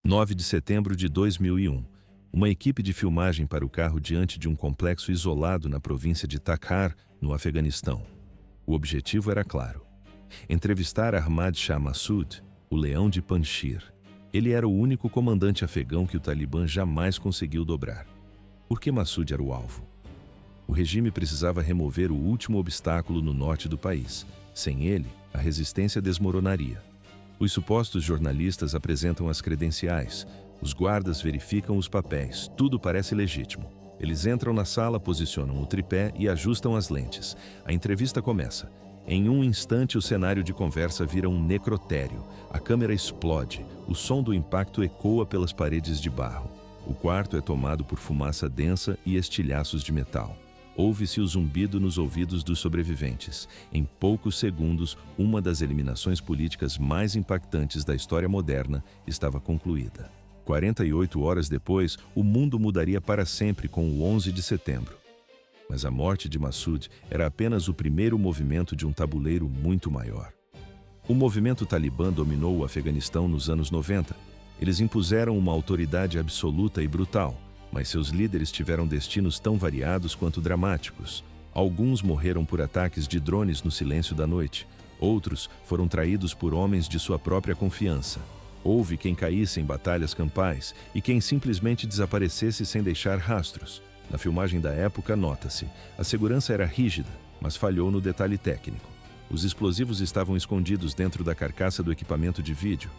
9 de setembro de 2001. Uma equipe de filmagem para o carro diante de um complexo isolado na província de Takhar, no Afeganistão. O objetivo era claro: entrevistar Ahmad Shah Massoud, o Leão de Panjshir. Ele era o único comandante afegão que o Talibã jamais conseguiu dobrar. Por que Massoud era o alvo? O regime precisava remover o último obstáculo no norte do país. Sem ele, a resistência desmoronaria. Os supostos jornalistas apresentam as credenciais. Os guardas verificam os papéis. Tudo parece legítimo. Eles entram na sala, posicionam o tripé e ajustam as lentes. A entrevista começa. Em um instante, o cenário de conversa vira um necrotério. A câmera explode. O som do impacto ecoa pelas paredes de barro. O quarto é tomado por fumaça densa e estilhaços de metal. Ouve-se o zumbido nos ouvidos dos sobreviventes. Em poucos segundos, uma das eliminações políticas mais impactantes da história moderna estava concluída. 48 horas depois, o mundo mudaria para sempre com o 11 de setembro. Mas a morte de Massoud era apenas o primeiro movimento de um tabuleiro muito maior. O movimento talibã dominou o Afeganistão nos anos 90. Eles impuseram uma autoridade absoluta e brutal, mas seus líderes tiveram destinos tão variados quanto dramáticos. Alguns morreram por ataques de drones no silêncio da noite. Outros foram traídos por homens de sua própria confiança. Houve quem caísse em batalhas campais e quem simplesmente desaparecesse sem deixar rastros. Na filmagem da época, nota-se: a segurança era rígida, mas falhou no detalhe técnico. Os explosivos estavam escondidos dentro da carcaça do equipamento de vídeo.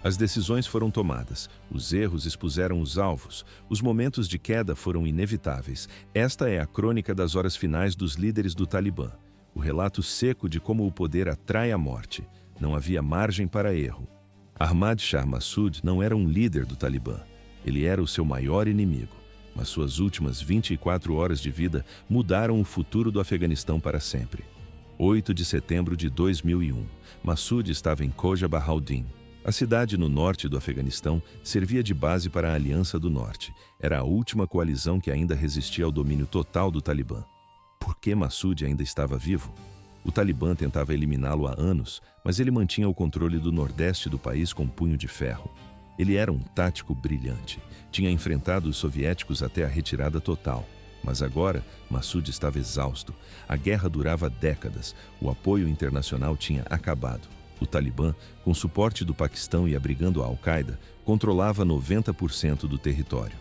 As decisões foram tomadas, os erros expuseram os alvos, os momentos de queda foram inevitáveis. Esta é a crônica das horas finais dos líderes do Talibã. O relato seco de como o poder atrai a morte. Não havia margem para erro. Ahmad Shah Massoud não era um líder do Talibã. Ele era o seu maior inimigo. Mas suas últimas 24 horas de vida mudaram o futuro do Afeganistão para sempre. 8 de setembro de 2001. Massoud estava em Khoja Bahauddin. A cidade no norte do Afeganistão servia de base para a Aliança do Norte. Era a última coalizão que ainda resistia ao domínio total do Talibã. Por que Massoud ainda estava vivo? O Talibã tentava eliminá-lo há anos, mas ele mantinha o controle do nordeste do país com punho de ferro. Ele era um tático brilhante. Tinha enfrentado os soviéticos até a retirada total. Mas agora, Massoud estava exausto. A guerra durava décadas. O apoio internacional tinha acabado. O Talibã, com suporte do Paquistão e abrigando a Al-Qaeda, controlava 90% do território.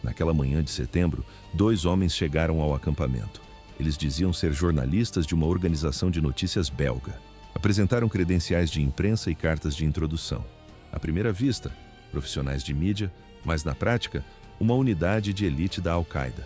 Naquela manhã de setembro, 2 homens chegaram ao acampamento. Eles diziam ser jornalistas de uma organização de notícias belga. Apresentaram credenciais de imprensa e cartas de introdução. À primeira vista, profissionais de mídia, mas na prática, uma unidade de elite da Al-Qaeda.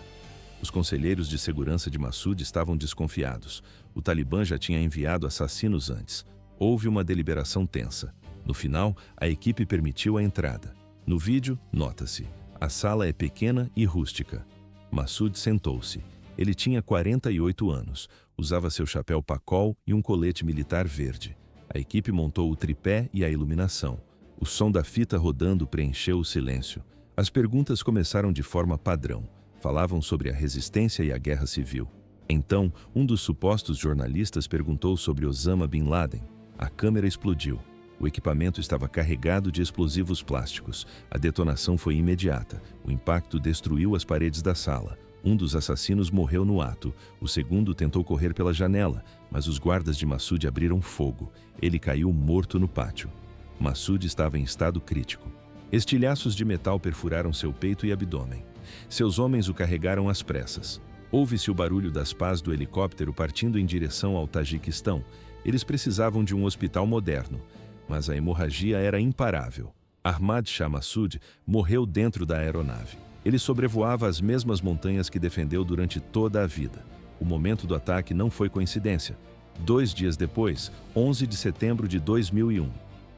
Os conselheiros de segurança de Massoud estavam desconfiados. O Talibã já tinha enviado assassinos antes. Houve uma deliberação tensa. No final, a equipe permitiu a entrada. No vídeo, nota-se: a sala é pequena e rústica. Massoud sentou-se. Ele tinha 48 anos, usava seu chapéu pacol e um colete militar verde. A equipe montou o tripé e a iluminação. O som da fita rodando preencheu o silêncio. As perguntas começaram de forma padrão. Falavam sobre a resistência e a guerra civil. Então, um dos supostos jornalistas perguntou sobre Osama Bin Laden. A câmera explodiu. O equipamento estava carregado de explosivos plásticos. A detonação foi imediata. O impacto destruiu as paredes da sala. Um dos assassinos morreu no ato. O segundo tentou correr pela janela, mas os guardas de Massoud abriram fogo. Ele caiu morto no pátio. Massoud estava em estado crítico. Estilhaços de metal perfuraram seu peito e abdômen. Seus homens o carregaram às pressas. Ouve-se o barulho das pás do helicóptero partindo em direção ao Tajiquistão. Eles precisavam de um hospital moderno, mas a hemorragia era imparável. Ahmad Shah Massoud morreu dentro da aeronave. Ele sobrevoava as mesmas montanhas que defendeu durante toda a vida. O momento do ataque não foi coincidência. 2 dias depois, 11 de setembro de 2001,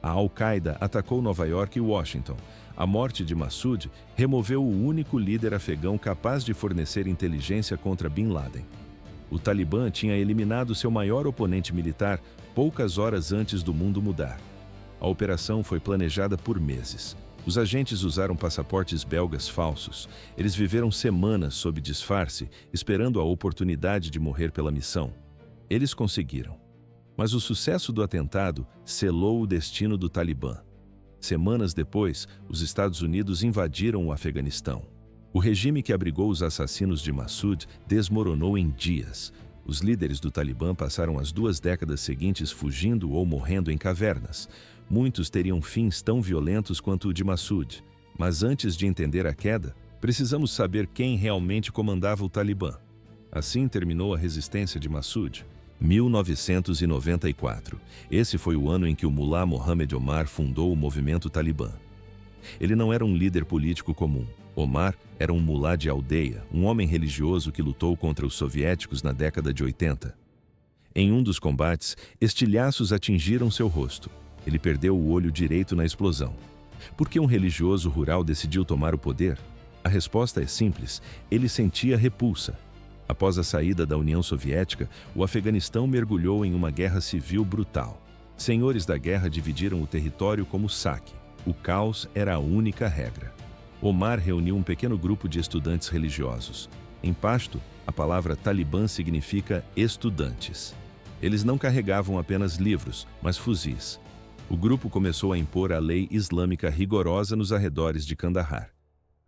a Al-Qaeda atacou Nova York e Washington. A morte de Massoud removeu o único líder afegão capaz de fornecer inteligência contra Bin Laden. O Talibã tinha eliminado seu maior oponente militar poucas horas antes do mundo mudar. A operação foi planejada por meses. Os agentes usaram passaportes belgas falsos. Eles viveram semanas sob disfarce, esperando a oportunidade de morrer pela missão. Eles conseguiram. Mas o sucesso do atentado selou o destino do Talibã. Semanas depois, os Estados Unidos invadiram o Afeganistão. O regime que abrigou os assassinos de Massoud desmoronou em dias. Os líderes do Talibã passaram as 2 décadas seguintes fugindo ou morrendo em cavernas. Muitos teriam fins tão violentos quanto o de Massoud. Mas antes de entender a queda, precisamos saber quem realmente comandava o Talibã. Assim terminou a resistência de Massoud. 1994. Esse foi o ano em que o mulá Mohammed Omar fundou o movimento Talibã. Ele não era um líder político comum. Omar era um mulá de aldeia, um homem religioso que lutou contra os soviéticos na década de 80. Em um dos combates, estilhaços atingiram seu rosto. Ele perdeu o olho direito na explosão. Por que um religioso rural decidiu tomar o poder? A resposta é simples: ele sentia repulsa. Após a saída da União Soviética, o Afeganistão mergulhou em uma guerra civil brutal. Senhores da guerra dividiram o território como saque. O caos era a única regra. Omar reuniu um pequeno grupo de estudantes religiosos. Em pashto, a palavra Talibã significa estudantes. Eles não carregavam apenas livros, mas fuzis. O grupo começou a impor a lei islâmica rigorosa nos arredores de Kandahar.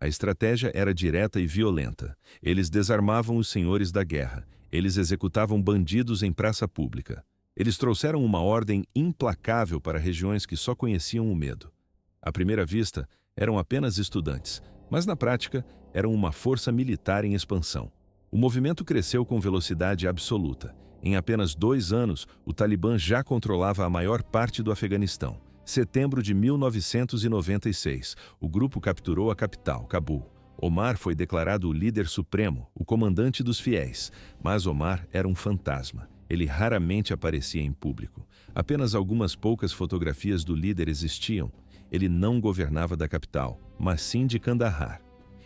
A estratégia era direta e violenta. Eles desarmavam os senhores da guerra. Eles executavam bandidos em praça pública. Eles trouxeram uma ordem implacável para regiões que só conheciam o medo. À primeira vista, eram apenas estudantes, mas na prática, eram uma força militar em expansão. O movimento cresceu com velocidade absoluta. Em apenas 2 anos, o Talibã já controlava a maior parte do Afeganistão. Setembro de 1996, o grupo capturou a capital, Cabul. Omar foi declarado o líder supremo, o comandante dos fiéis. Mas Omar era um fantasma. Ele raramente aparecia em público. Apenas algumas poucas fotografias do líder existiam. Ele não governava da capital, mas sim de Kandahar.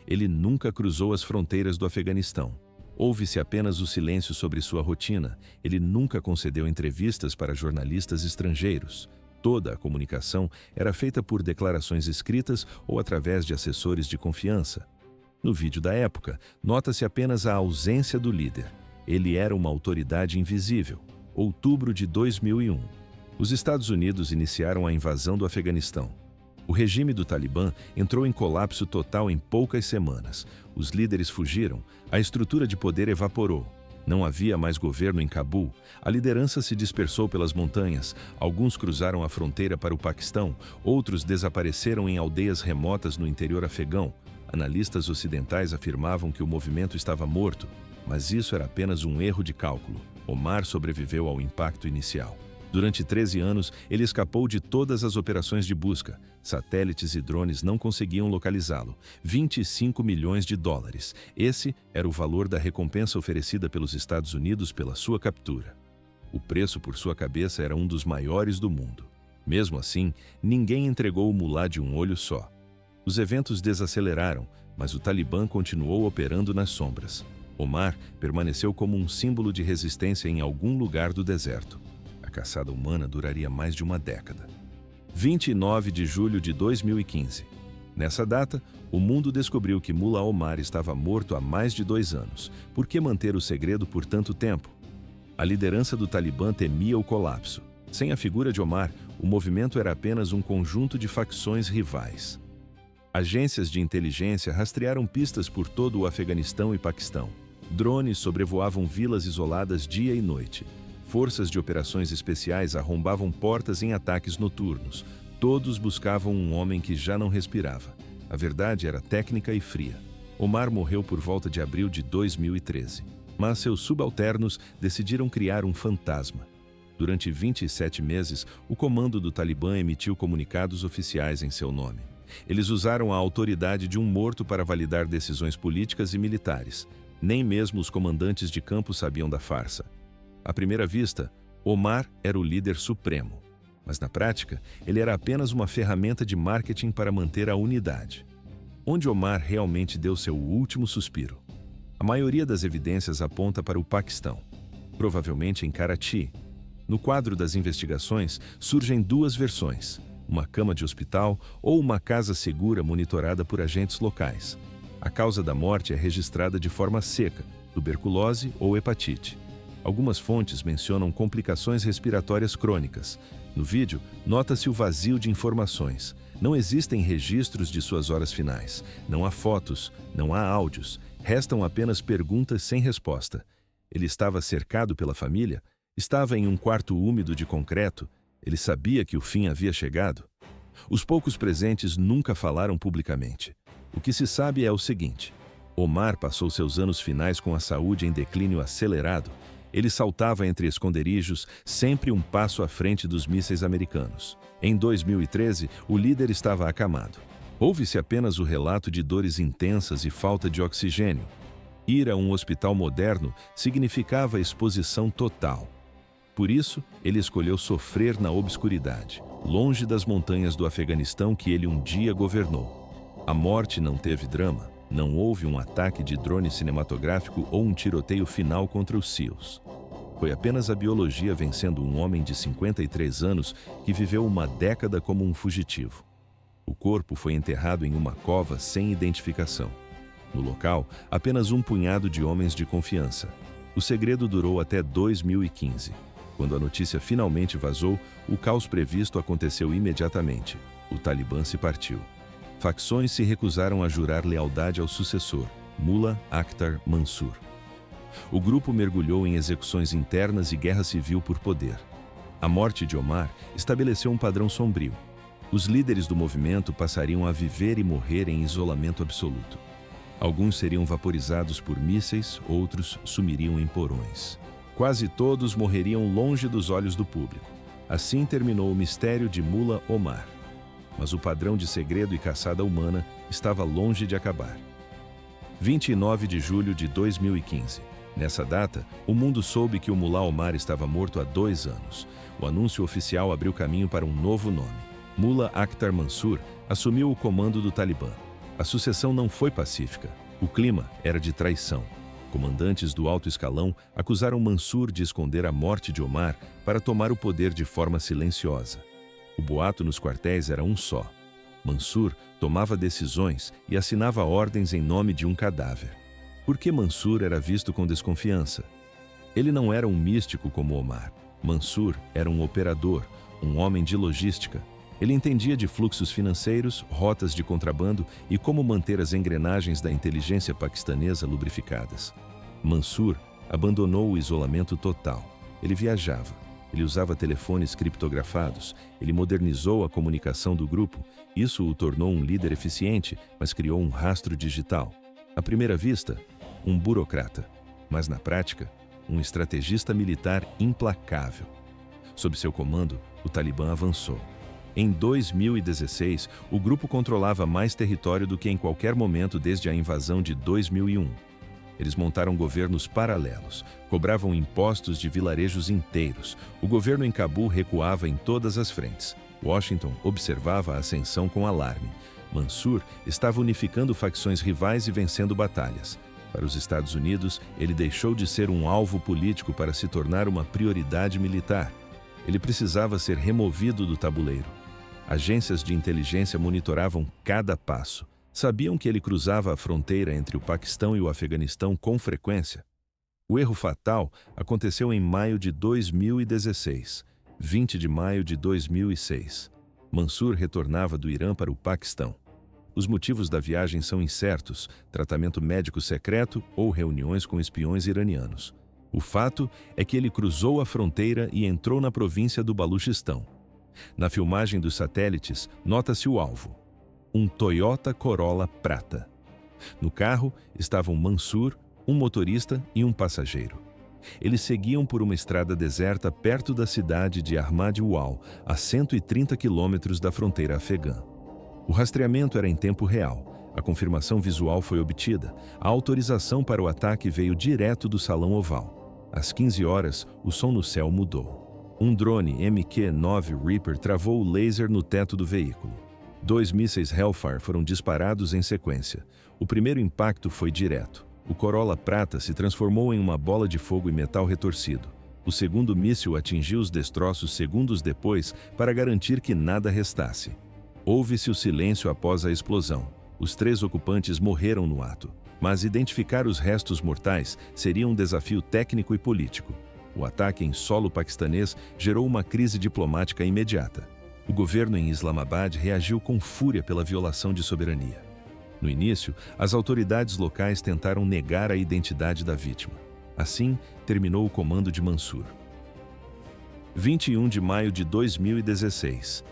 Ele nunca cruzou as fronteiras do Afeganistão. Ouve-se apenas o silêncio sobre sua rotina. Ele nunca concedeu entrevistas para jornalistas estrangeiros. Toda a comunicação era feita por declarações escritas ou através de assessores de confiança. No vídeo da época, nota-se apenas a ausência do líder. Ele era uma autoridade invisível. Outubro de 2001. Os Estados Unidos iniciaram a invasão do Afeganistão. O regime do Talibã entrou em colapso total em poucas semanas. Os líderes fugiram, a estrutura de poder evaporou. Não havia mais governo em Cabul. A liderança se dispersou pelas montanhas. Alguns cruzaram a fronteira para o Paquistão, outros desapareceram em aldeias remotas no interior afegão. Analistas ocidentais afirmavam que o movimento estava morto, mas isso era apenas um erro de cálculo. Omar sobreviveu ao impacto inicial. Durante 13 anos, ele escapou de todas as operações de busca. Satélites e drones não conseguiam localizá-lo. 25 milhões de dólares. Esse era o valor da recompensa oferecida pelos Estados Unidos pela sua captura. O preço por sua cabeça era um dos maiores do mundo. Mesmo assim, ninguém entregou o mulá de um olho só. Os eventos desaceleraram, mas o Talibã continuou operando nas sombras. Omar permaneceu como um símbolo de resistência em algum lugar do deserto. A caçada humana duraria mais de uma década. 29 de julho de 2015. Nessa data, o mundo descobriu que Mullah Omar estava morto há mais de 2 anos. Por que manter o segredo por tanto tempo? A liderança do Talibã temia o colapso. Sem a figura de Omar, o movimento era apenas um conjunto de facções rivais. Agências de inteligência rastrearam pistas por todo o Afeganistão e Paquistão. Drones sobrevoavam vilas isoladas dia e noite. Forças de operações especiais arrombavam portas em ataques noturnos. Todos buscavam um homem que já não respirava. A verdade era técnica e fria. Omar morreu por volta de abril de 2013. Mas seus subalternos decidiram criar um fantasma. Durante 27 meses, o comando do Talibã emitiu comunicados oficiais em seu nome. Eles usaram a autoridade de um morto para validar decisões políticas e militares. Nem mesmo os comandantes de campo sabiam da farsa. À primeira vista, Omar era o líder supremo. Mas na prática, ele era apenas uma ferramenta de marketing para manter a unidade. Onde Omar realmente deu seu último suspiro? A maioria das evidências aponta para o Paquistão, provavelmente em Karachi. No quadro das investigações, surgem 2 versões: uma cama de hospital ou uma casa segura monitorada por agentes locais. A causa da morte é registrada de forma seca, tuberculose ou hepatite. Algumas fontes mencionam complicações respiratórias crônicas. No vídeo, nota-se o vazio de informações. Não existem registros de suas horas finais. Não há fotos, não há áudios. Restam apenas perguntas sem resposta. Ele estava cercado pela família? Estava em um quarto úmido de concreto? Ele sabia que o fim havia chegado? Os poucos presentes nunca falaram publicamente. O que se sabe é o seguinte: Omar passou seus anos finais com a saúde em declínio acelerado. Ele saltava entre esconderijos, sempre um passo à frente dos mísseis americanos. Em 2013, o líder estava acamado. Ouve-se apenas o relato de dores intensas e falta de oxigênio. Ir a um hospital moderno significava exposição total. Por isso, ele escolheu sofrer na obscuridade, longe das montanhas do Afeganistão que ele um dia governou. A morte não teve drama, não houve um ataque de drone cinematográfico ou um tiroteio final contra os SEALs. Foi apenas a biologia vencendo um homem de 53 anos que viveu uma década como um fugitivo. O corpo foi enterrado em uma cova sem identificação. No local, apenas um punhado de homens de confiança. O segredo durou até 2015. Quando a notícia finalmente vazou, o caos previsto aconteceu imediatamente. O Talibã se partiu. Facções se recusaram a jurar lealdade ao sucessor, Mullah Akhtar Mansur. O grupo mergulhou em execuções internas e guerra civil por poder. A morte de Omar estabeleceu um padrão sombrio. Os líderes do movimento passariam a viver e morrer em isolamento absoluto. Alguns seriam vaporizados por mísseis, outros sumiriam em porões. Quase todos morreriam longe dos olhos do público. Assim terminou o mistério de Mullah Omar. Mas o padrão de segredo e caçada humana estava longe de acabar. 29 de julho de 2015. Nessa data, o mundo soube que o Mullah Omar estava morto há 2 anos. O anúncio oficial abriu caminho para um novo nome. Mullah Akhtar Mansur assumiu o comando do Talibã. A sucessão não foi pacífica. O clima era de traição. Comandantes do alto escalão acusaram Mansur de esconder a morte de Omar para tomar o poder de forma silenciosa. O boato nos quartéis era um só. Mansur tomava decisões e assinava ordens em nome de um cadáver. Por que Mansur era visto com desconfiança? Ele não era um místico como Omar. Mansur era um operador, um homem de logística. Ele entendia de fluxos financeiros, rotas de contrabando e como manter as engrenagens da inteligência paquistanesa lubrificadas. Mansur abandonou o isolamento total. Ele viajava. Ele usava telefones criptografados. Ele modernizou a comunicação do grupo. Isso o tornou um líder eficiente, mas criou um rastro digital. À primeira vista, um burocrata, mas na prática, um estrategista militar implacável. Sob seu comando, o Talibã avançou. Em 2016, o grupo controlava mais território do que em qualquer momento desde a invasão de 2001. Eles montaram governos paralelos, cobravam impostos de vilarejos inteiros. O governo em Cabul recuava em todas as frentes. Washington observava a ascensão com alarme. Mansur estava unificando facções rivais e vencendo batalhas. Para os Estados Unidos, ele deixou de ser um alvo político para se tornar uma prioridade militar. Ele precisava ser removido do tabuleiro. Agências de inteligência monitoravam cada passo. Sabiam que ele cruzava a fronteira entre o Paquistão e o Afeganistão com frequência. O erro fatal aconteceu em maio de 2016, 20 de maio de 2006. Mansur retornava do Irã para o Paquistão. Os motivos da viagem são incertos, tratamento médico secreto ou reuniões com espiões iranianos. O fato é que ele cruzou a fronteira e entrou na província do Baluchistão. Na filmagem dos satélites, nota-se o alvo: um Toyota Corolla prata. No carro estavam Mansur, um motorista e um passageiro. Eles seguiam por uma estrada deserta perto da cidade de Ahmad Ual, a 130 quilômetros da fronteira afegã. O rastreamento era em tempo real. A confirmação visual foi obtida. A autorização para o ataque veio direto do Salão Oval. Às 15 horas, o som no céu mudou. Um drone MQ-9 Reaper travou o laser no teto do veículo. 2 mísseis Hellfire foram disparados em sequência. O primeiro impacto foi direto. O Corolla prata se transformou em uma bola de fogo e metal retorcido. O segundo míssil atingiu os destroços segundos depois para garantir que nada restasse. Houve-se o silêncio após a explosão. Os 3 ocupantes morreram no ato. Mas identificar os restos mortais seria um desafio técnico e político. O ataque em solo paquistanês gerou uma crise diplomática imediata. O governo em Islamabad reagiu com fúria pela violação de soberania. No início, as autoridades locais tentaram negar a identidade da vítima. Assim, terminou o comando de Mansur. 21 de maio de 2016.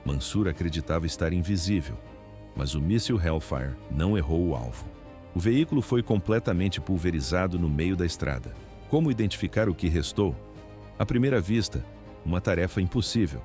Mansur acreditava estar invisível, mas o míssil Hellfire não errou o alvo. O veículo foi completamente pulverizado no meio da estrada. Como identificar o que restou? À primeira vista, uma tarefa impossível,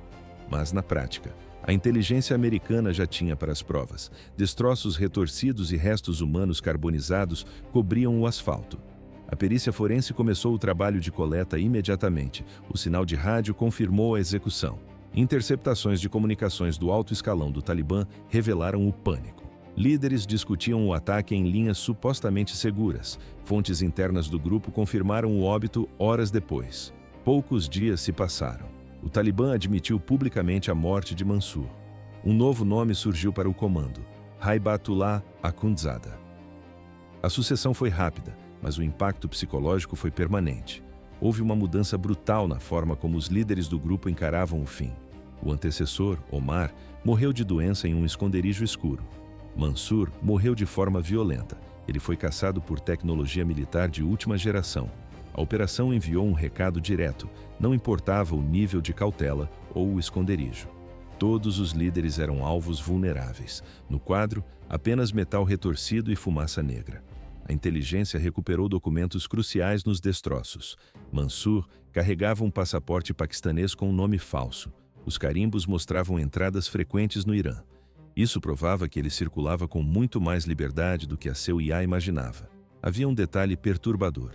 mas na prática, a inteligência americana já tinha para as provas. Destroços retorcidos e restos humanos carbonizados cobriam o asfalto. A perícia forense começou o trabalho de coleta imediatamente. O sinal de rádio confirmou a execução. Interceptações de comunicações do alto escalão do Talibã revelaram o pânico. Líderes discutiam o ataque em linhas supostamente seguras. Fontes internas do grupo confirmaram o óbito horas depois. Poucos dias se passaram. O Talibã admitiu publicamente a morte de Mansur. Um novo nome surgiu para o comando: Haibatullah Akhundzada. A sucessão foi rápida, mas o impacto psicológico foi permanente. Houve uma mudança brutal na forma como os líderes do grupo encaravam o fim. O antecessor, Omar, morreu de doença em um esconderijo escuro. Mansur morreu de forma violenta. Ele foi caçado por tecnologia militar de última geração. A operação enviou um recado direto, não importava o nível de cautela ou o esconderijo. Todos os líderes eram alvos vulneráveis. No quadro, apenas metal retorcido e fumaça negra. A inteligência recuperou documentos cruciais nos destroços. Mansur carregava um passaporte paquistanês com um nome falso. Os carimbos mostravam entradas frequentes no Irã. Isso provava que ele circulava com muito mais liberdade do que a seu IA imaginava. Havia um detalhe perturbador.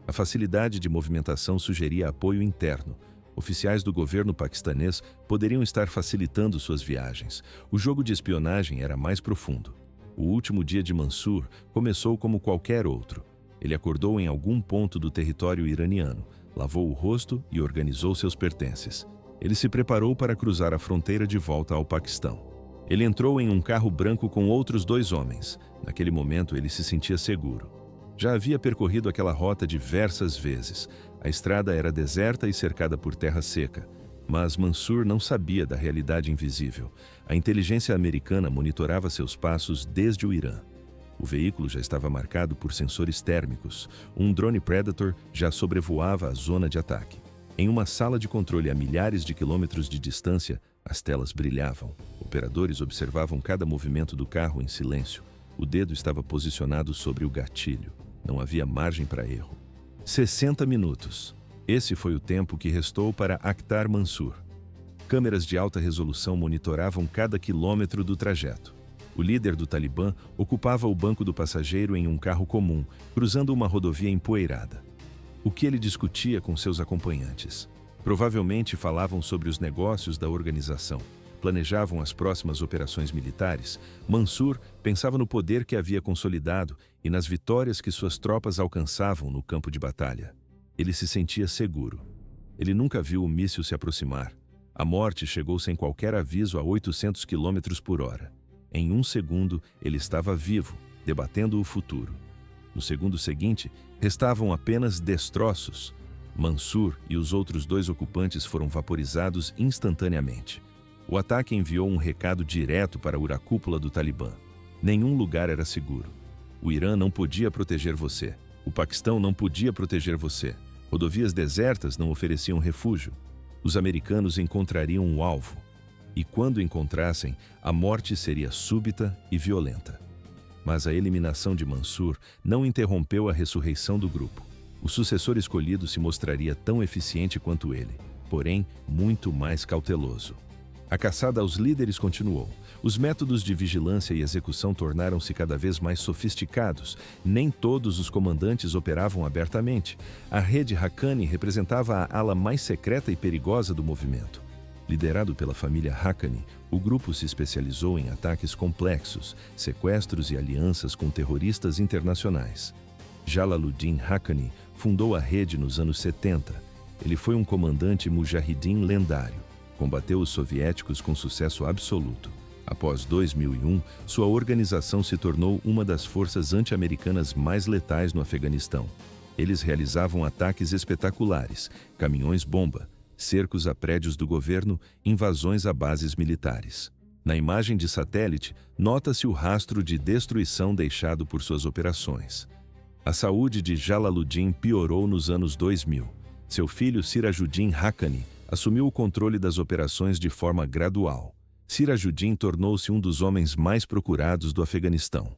A facilidade de movimentação sugeria apoio interno. Oficiais do governo paquistanês poderiam estar facilitando suas viagens. O jogo de espionagem era mais profundo. O último dia de Mansur começou como qualquer outro. Ele acordou em algum ponto do território iraniano, lavou o rosto e organizou seus pertences. Ele se preparou para cruzar a fronteira de volta ao Paquistão. Ele entrou em um carro branco com outros 2 homens. Naquele momento, ele se sentia seguro. Já havia percorrido aquela rota diversas vezes. A estrada era deserta e cercada por terra seca. Mas Mansur não sabia da realidade invisível. A inteligência americana monitorava seus passos desde o Irã. O veículo já estava marcado por sensores térmicos. Um drone Predator já sobrevoava a zona de ataque. Em uma sala de controle a milhares de quilômetros de distância, as telas brilhavam. Operadores observavam cada movimento do carro em silêncio. O dedo estava posicionado sobre o gatilho. Não havia margem para erro. 60 minutos. Esse foi o tempo que restou para Akhtar Mansur. Câmeras de alta resolução monitoravam cada quilômetro do trajeto. O líder do Talibã ocupava o banco do passageiro em um carro comum, cruzando uma rodovia empoeirada. O que ele discutia com seus acompanhantes? Provavelmente falavam sobre os negócios da organização. Planejavam as próximas operações militares. Mansur pensava no poder que havia consolidado e nas vitórias que suas tropas alcançavam no campo de batalha. Ele se sentia seguro. Ele nunca viu o míssil se aproximar. A morte chegou sem qualquer aviso a 800 km por hora. Em um segundo, ele estava vivo, debatendo o futuro. No segundo seguinte, restavam apenas destroços. Mansur e os outros 2 ocupantes foram vaporizados instantaneamente. O ataque enviou um recado direto para a cúpula do Talibã. Nenhum lugar era seguro. O Irã não podia proteger você. O Paquistão não podia proteger você. Rodovias desertas não ofereciam refúgio. Os americanos encontrariam o alvo. E quando encontrassem, a morte seria súbita e violenta. Mas a eliminação de Mansur não interrompeu a ressurreição do grupo. O sucessor escolhido se mostraria tão eficiente quanto ele, porém muito mais cauteloso. A caçada aos líderes continuou. Os métodos de vigilância e execução tornaram-se cada vez mais sofisticados. Nem todos os comandantes operavam abertamente. A rede Haqqani representava a ala mais secreta e perigosa do movimento. Liderado pela família Haqqani, o grupo se especializou em ataques complexos, sequestros e alianças com terroristas internacionais. Jalaluddin Haqqani fundou a rede nos anos 70. Ele foi um comandante mujahidin lendário. Combateu os soviéticos com sucesso absoluto. Após 2001, sua organização se tornou uma das forças anti-americanas mais letais no Afeganistão. Eles realizavam ataques espetaculares, caminhões-bomba, cercos a prédios do governo, invasões a bases militares. Na imagem de satélite, nota-se o rastro de destruição deixado por suas operações. A saúde de Jalaluddin piorou nos anos 2000. Seu filho Sirajuddin Haqqani assumiu o controle das operações de forma gradual. Sirajuddin tornou-se um dos homens mais procurados do Afeganistão.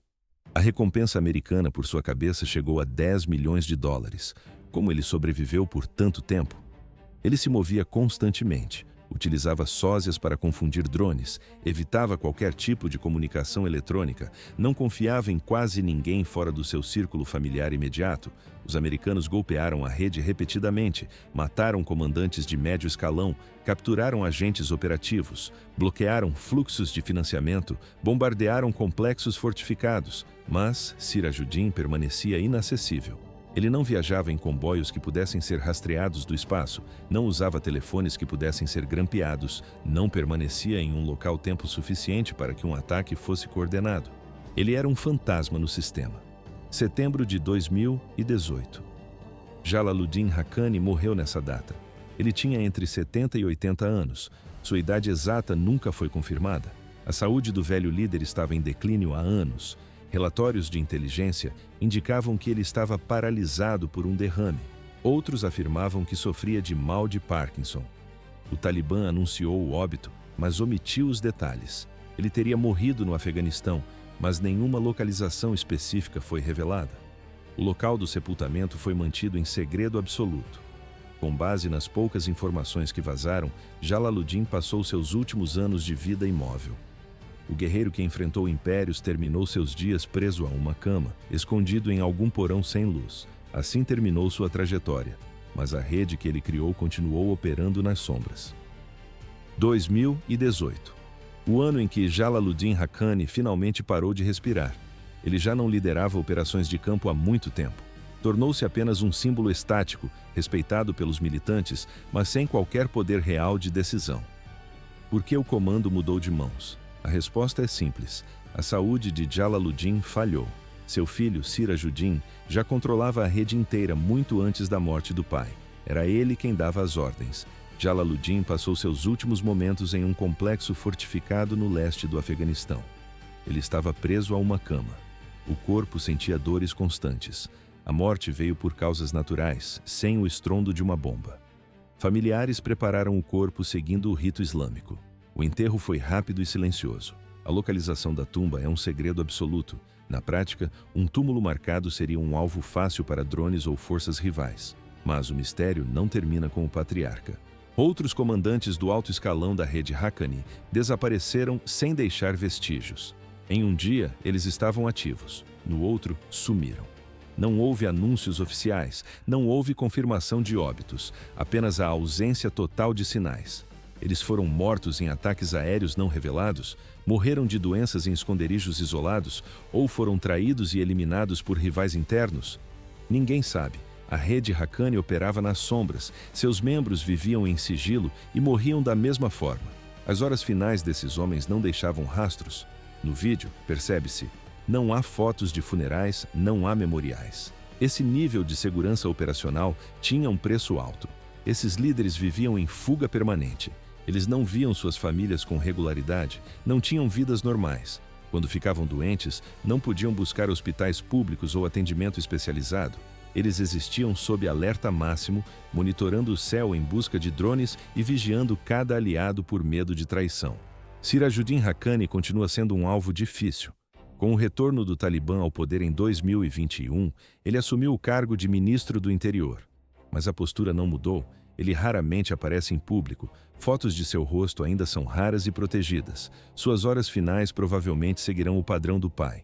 A recompensa americana por sua cabeça chegou a 10 milhões de dólares. Como ele sobreviveu por tanto tempo? Ele se movia constantemente, utilizava sósias para confundir drones, evitava qualquer tipo de comunicação eletrônica, não confiava em quase ninguém fora do seu círculo familiar imediato. Os americanos golpearam a rede repetidamente, mataram comandantes de médio escalão, capturaram agentes operativos, bloquearam fluxos de financiamento, bombardearam complexos fortificados, mas Sirajuddin permanecia inacessível. Ele não viajava em comboios que pudessem ser rastreados do espaço, não usava telefones que pudessem ser grampeados, não permanecia em um local tempo suficiente para que um ataque fosse coordenado. Ele era um fantasma no sistema. Setembro de 2018. Jalaluddin Haqqani morreu nessa data. Ele tinha entre 70 e 80 anos. Sua idade exata nunca foi confirmada. A saúde do velho líder estava em declínio há anos. Relatórios de inteligência indicavam que ele estava paralisado por um derrame. Outros afirmavam que sofria de mal de Parkinson. O Talibã anunciou o óbito, mas omitiu os detalhes. Ele teria morrido no Afeganistão, mas nenhuma localização específica foi revelada. O local do sepultamento foi mantido em segredo absoluto. Com base nas poucas informações que vazaram, Jalaluddin passou seus últimos anos de vida imóvel. O guerreiro que enfrentou impérios terminou seus dias preso a uma cama, escondido em algum porão sem luz. Assim terminou sua trajetória, mas a rede que ele criou continuou operando nas sombras. 2018. O ano em que Jalaluddin Haqqani finalmente parou de respirar. Ele já não liderava operações de campo há muito tempo. Tornou-se apenas um símbolo estático, respeitado pelos militantes, mas sem qualquer poder real de decisão. Por que o comando mudou de mãos? A resposta é simples. A saúde de Jalaluddin falhou. Seu filho, Sirajuddin, já controlava a rede inteira muito antes da morte do pai. Era ele quem dava as ordens. Jalaluddin passou seus últimos momentos em um complexo fortificado no leste do Afeganistão. Ele estava preso a uma cama. O corpo sentia dores constantes. A morte veio por causas naturais, sem o estrondo de uma bomba. Familiares prepararam o corpo seguindo o rito islâmico. O enterro foi rápido e silencioso. A localização da tumba é um segredo absoluto. Na prática, um túmulo marcado seria um alvo fácil para drones ou forças rivais. Mas o mistério não termina com o patriarca. Outros comandantes do alto escalão da rede Haqqani desapareceram sem deixar vestígios. Em um dia, eles estavam ativos. No outro, sumiram. Não houve anúncios oficiais, não houve confirmação de óbitos, apenas a ausência total de sinais. Eles foram mortos em ataques aéreos não revelados, morreram de doenças em esconderijos isolados ou foram traídos e eliminados por rivais internos? Ninguém sabe. A rede Haqqani operava nas sombras, seus membros viviam em sigilo e morriam da mesma forma. As horas finais desses homens não deixavam rastros. No vídeo, percebe-se, não há fotos de funerais, não há memoriais. Esse nível de segurança operacional tinha um preço alto. Esses líderes viviam em fuga permanente. Eles não viam suas famílias com regularidade, não tinham vidas normais. Quando ficavam doentes, não podiam buscar hospitais públicos ou atendimento especializado. Eles existiam sob alerta máximo, monitorando o céu em busca de drones e vigiando cada aliado por medo de traição. Sirajuddin Haqqani continua sendo um alvo difícil. Com o retorno do Talibã ao poder em 2021, ele assumiu o cargo de ministro do Interior. Mas a postura não mudou. Ele raramente aparece em público, fotos de seu rosto ainda são raras e protegidas. Suas horas finais provavelmente seguirão o padrão do pai.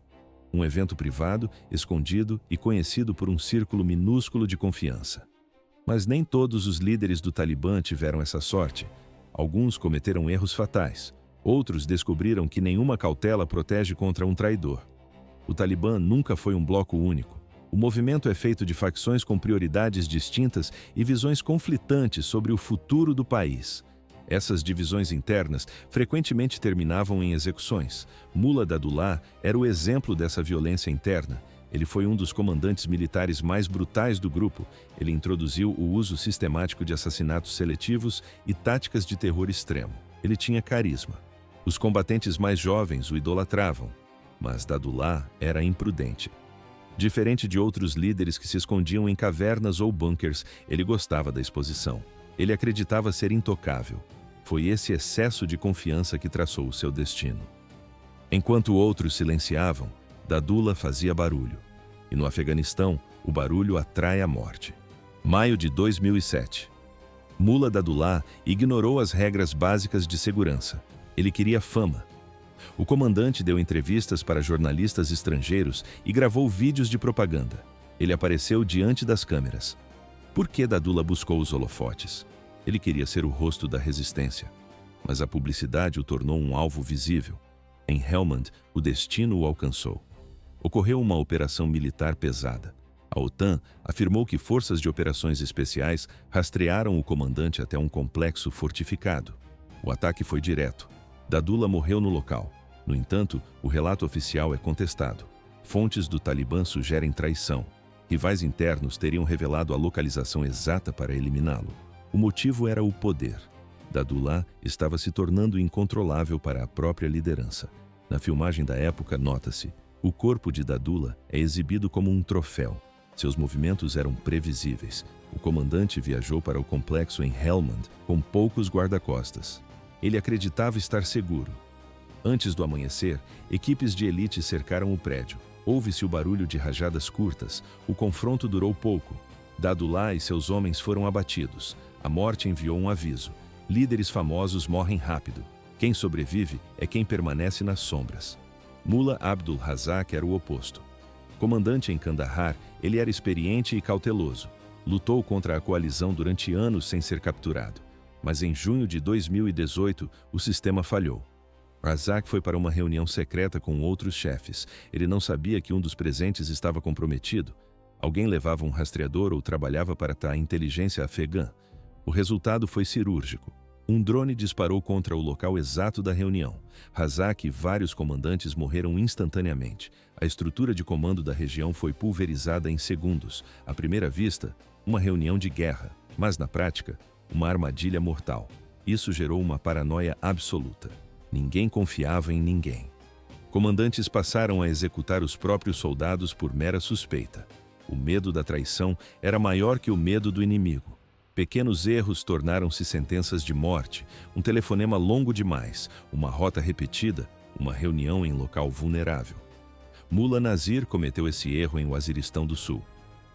Um evento privado, escondido e conhecido por um círculo minúsculo de confiança. Mas nem todos os líderes do Talibã tiveram essa sorte. Alguns cometeram erros fatais. Outros descobriram que nenhuma cautela protege contra um traidor. O Talibã nunca foi um bloco único. O movimento é feito de facções com prioridades distintas e visões conflitantes sobre o futuro do país. Essas divisões internas frequentemente terminavam em execuções. Mullah Dadullah era o exemplo dessa violência interna. Ele foi um dos comandantes militares mais brutais do grupo. Ele introduziu o uso sistemático de assassinatos seletivos e táticas de terror extremo. Ele tinha carisma. Os combatentes mais jovens o idolatravam, mas Dadullah era imprudente. Diferente de outros líderes que se escondiam em cavernas ou bunkers, ele gostava da exposição. Ele acreditava ser intocável. Foi esse excesso de confiança que traçou o seu destino. Enquanto outros silenciavam, Dadullah fazia barulho. E no Afeganistão, o barulho atrai a morte. Maio de 2007. Mullah Dadullah ignorou as regras básicas de segurança. Ele queria fama. O comandante deu entrevistas para jornalistas estrangeiros e gravou vídeos de propaganda. Ele apareceu diante das câmeras. Por que Dadullah buscou os holofotes? Ele queria ser o rosto da resistência. Mas a publicidade o tornou um alvo visível. Em Helmand, o destino o alcançou. Ocorreu uma operação militar pesada. A OTAN afirmou que forças de operações especiais rastrearam o comandante até um complexo fortificado. O ataque foi direto. Dadullah morreu no local. No entanto, o relato oficial é contestado. Fontes do Talibã sugerem traição. Rivais internos teriam revelado a localização exata para eliminá-lo. O motivo era o poder. Dadullah estava se tornando incontrolável para a própria liderança. Na filmagem da época, nota-se: o corpo de Dadullah é exibido como um troféu. Seus movimentos eram previsíveis. O comandante viajou para o complexo em Helmand com poucos guarda-costas. Ele acreditava estar seguro. Antes do amanhecer, equipes de elite cercaram o prédio. Ouve-se o barulho de rajadas curtas. O confronto durou pouco. Dadullah e seus homens foram abatidos. A morte enviou um aviso: líderes famosos morrem rápido. Quem sobrevive é quem permanece nas sombras. Mullah Abdul Razak era o oposto. Comandante em Kandahar, ele era experiente e cauteloso. Lutou contra a coalizão durante anos sem ser capturado. Mas em junho de 2018, o sistema falhou. Razak foi para uma reunião secreta com outros chefes. Ele não sabia que um dos presentes estava comprometido. Alguém levava um rastreador ou trabalhava para a inteligência afegã. O resultado foi cirúrgico. Um drone disparou contra o local exato da reunião. Razak e vários comandantes morreram instantaneamente. A estrutura de comando da região foi pulverizada em segundos. À primeira vista, uma reunião de guerra, mas na prática, uma armadilha mortal. Isso gerou uma paranoia absoluta. Ninguém confiava em ninguém. Comandantes passaram a executar os próprios soldados por mera suspeita. O medo da traição era maior que o medo do inimigo. Pequenos erros tornaram-se sentenças de morte, um telefonema longo demais, uma rota repetida, uma reunião em local vulnerável. Mullah Nazir cometeu esse erro em Waziristão do Sul.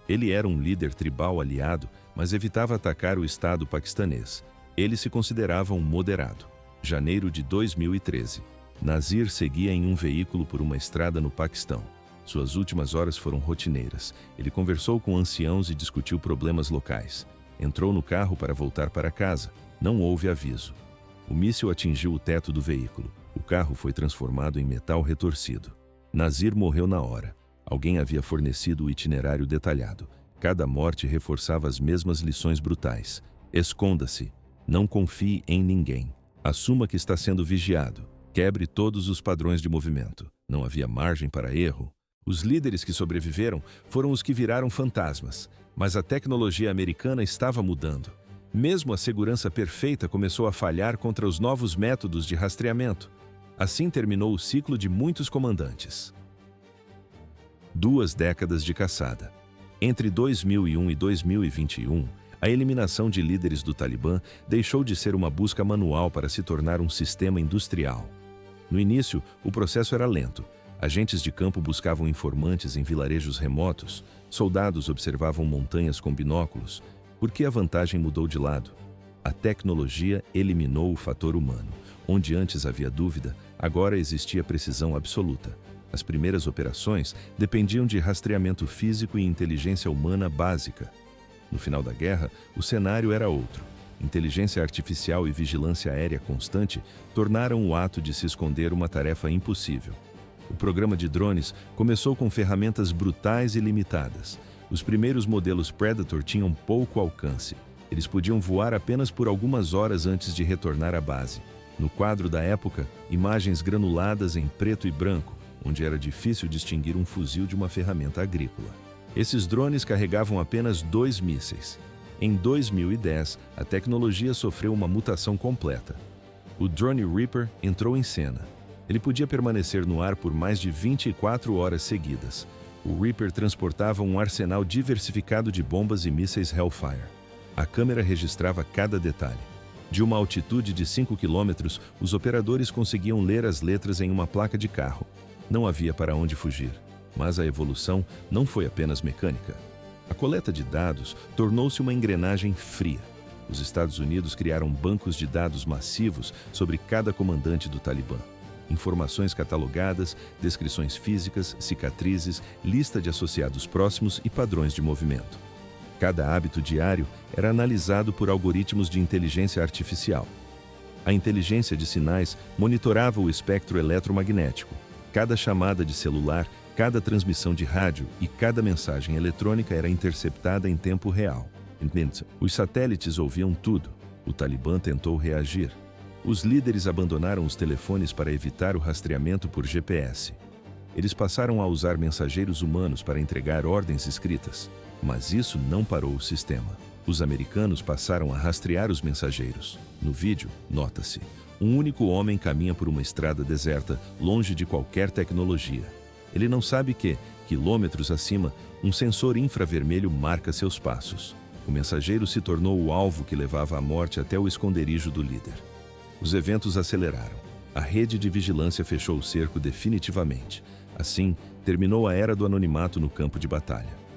Ele era um líder tribal aliado, mas evitava atacar o Estado paquistanês. Ele se considerava um moderado. Janeiro de 2013. Nazir seguia em um veículo por uma estrada no Paquistão. Suas últimas horas foram rotineiras. Ele conversou com anciãos e discutiu problemas locais. Entrou no carro para voltar para casa. Não houve aviso. O míssil atingiu o teto do veículo. O carro foi transformado em metal retorcido. Nazir morreu na hora. Alguém havia fornecido o itinerário detalhado. Cada morte reforçava as mesmas lições brutais. Esconda-se. Não confie em ninguém. Assuma que está sendo vigiado. Quebre todos os padrões de movimento. Não havia margem para erro. Os líderes que sobreviveram foram os que viraram fantasmas. Mas a tecnologia americana estava mudando. Mesmo a segurança perfeita começou a falhar contra os novos métodos de rastreamento. Assim terminou o ciclo de muitos comandantes. 2 décadas de caçada. Entre 2001 e 2021, a eliminação de líderes do Talibã deixou de ser uma busca manual para se tornar um sistema industrial. No início, o processo era lento. Agentes de campo buscavam informantes em vilarejos remotos, soldados observavam montanhas com binóculos. Por que a vantagem mudou de lado? A tecnologia eliminou o fator humano. Onde antes havia dúvida, agora existia precisão absoluta. As primeiras operações dependiam de rastreamento físico e inteligência humana básica. No final da guerra, o cenário era outro. Inteligência artificial e vigilância aérea constante tornaram o ato de se esconder uma tarefa impossível. O programa de drones começou com ferramentas brutais e limitadas. Os primeiros modelos Predator tinham pouco alcance. Eles podiam voar apenas por algumas horas antes de retornar à base. No quadro da época, imagens granuladas em preto e branco, onde era difícil distinguir um fuzil de uma ferramenta agrícola. Esses drones carregavam apenas 2 mísseis. Em 2010, a tecnologia sofreu uma mutação completa. O Drone Reaper entrou em cena. Ele podia permanecer no ar por mais de 24 horas seguidas. O Reaper transportava um arsenal diversificado de bombas e mísseis Hellfire. A câmera registrava cada detalhe. De uma altitude de 5 quilômetros, os operadores conseguiam ler as letras em uma placa de carro. Não havia para onde fugir. Mas a evolução não foi apenas mecânica. A coleta de dados tornou-se uma engrenagem fria. Os Estados Unidos criaram bancos de dados massivos sobre cada comandante do Talibã. Informações catalogadas, descrições físicas, cicatrizes, lista de associados próximos e padrões de movimento. Cada hábito diário era analisado por algoritmos de inteligência artificial. A inteligência de sinais monitorava o espectro eletromagnético. Cada chamada de celular, cada transmissão de rádio e cada mensagem eletrônica era interceptada em tempo real. Os satélites ouviam tudo. O Talibã tentou reagir. Os líderes abandonaram os telefones para evitar o rastreamento por GPS. Eles passaram a usar mensageiros humanos para entregar ordens escritas. Mas isso não parou o sistema. Os americanos passaram a rastrear os mensageiros. No vídeo, nota-se: um único homem caminha por uma estrada deserta, longe de qualquer tecnologia. Ele não sabe que, quilômetros acima, um sensor infravermelho marca seus passos. O mensageiro se tornou o alvo que levava à morte até o esconderijo do líder. Os eventos aceleraram. A rede de vigilância fechou o cerco definitivamente. Assim, terminou a era do anonimato no campo de batalha.